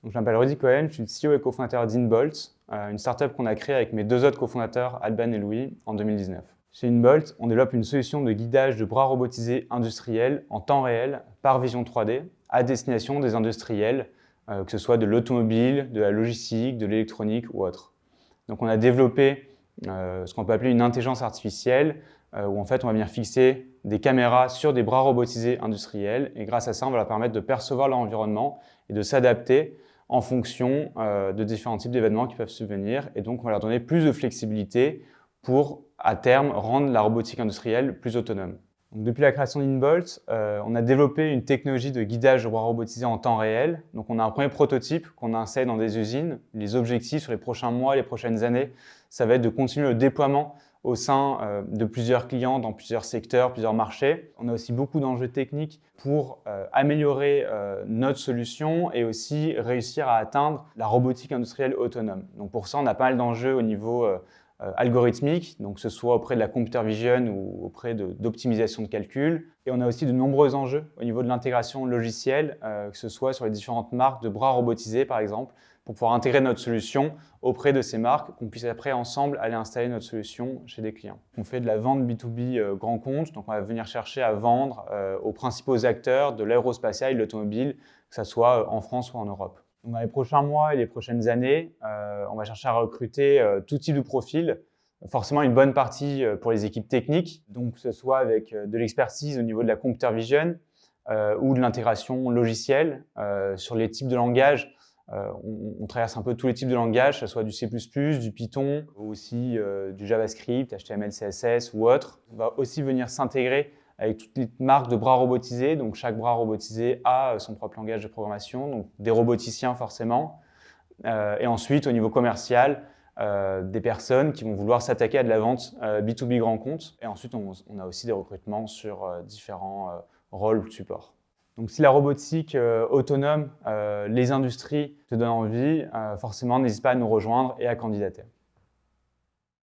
Donc, je m'appelle Rudy Cohen, je suis le CEO et cofondateur d'InBolt, une startup qu'on a créée avec mes deux autres cofondateurs, Alban et Louis, en 2019. Chez InBolt, on développe une solution de guidage de bras robotisés industriels en temps réel par vision 3D à destination des industriels, que ce soit de l'automobile, de la logistique, de l'électronique ou autre. Donc on a développé ce qu'on peut appeler une intelligence artificielle où en fait on va venir fixer des caméras sur des bras robotisés industriels et grâce à ça on va leur permettre de percevoir leur environnement et de s'adapter en fonction de différents types d'événements qui peuvent subvenir et donc on va leur donner plus de flexibilité pour à terme rendre la robotique industrielle plus autonome. Donc, depuis la création d'InBolt, on a développé une technologie de guidage de bras robotisés en temps réel. Donc, on a un premier prototype qu'on installe dans des usines. Les objectifs sur les prochains mois, les prochaines années, ça va être de continuer le déploiement au sein de plusieurs clients dans plusieurs secteurs, plusieurs marchés. On a aussi beaucoup d'enjeux techniques pour améliorer notre solution et aussi réussir à atteindre la robotique industrielle autonome. Donc, pour ça, on a pas mal d'enjeux au niveau algorithmique, donc que ce soit auprès de la computer vision ou auprès d'optimisation de calcul. Et on a aussi de nombreux enjeux au niveau de l'intégration logicielle, que ce soit sur les différentes marques de bras robotisés par exemple, pour pouvoir intégrer notre solution auprès de ces marques, qu'on puisse après ensemble aller installer notre solution chez des clients. On fait de la vente B2B grand compte, donc on va venir chercher à vendre aux principaux acteurs de l'aérospatial et de l'automobile, que ce soit en France ou en Europe. Dans les prochains mois et les prochaines années, on va chercher à recruter tout type de profil. Forcément, une bonne partie pour les équipes techniques, donc que ce soit avec de l'expertise au niveau de la computer vision ou de l'intégration logicielle. Sur les types de langage, on traverse un peu tous les types de langage, que ce soit du C++, du Python, ou aussi du JavaScript, HTML, CSS ou autre. On va aussi venir s'intégrer avec toutes les marques de bras robotisés. Donc, chaque bras robotisé a son propre langage de programmation, donc des roboticiens forcément. Et ensuite, au niveau commercial, des personnes qui vont vouloir s'attaquer à de la vente B2B grand compte. Et ensuite, on a aussi des recrutements sur différents rôles de support. Donc, si la robotique autonome, les industries te donnent envie, forcément, n'hésite pas à nous rejoindre et à candidater.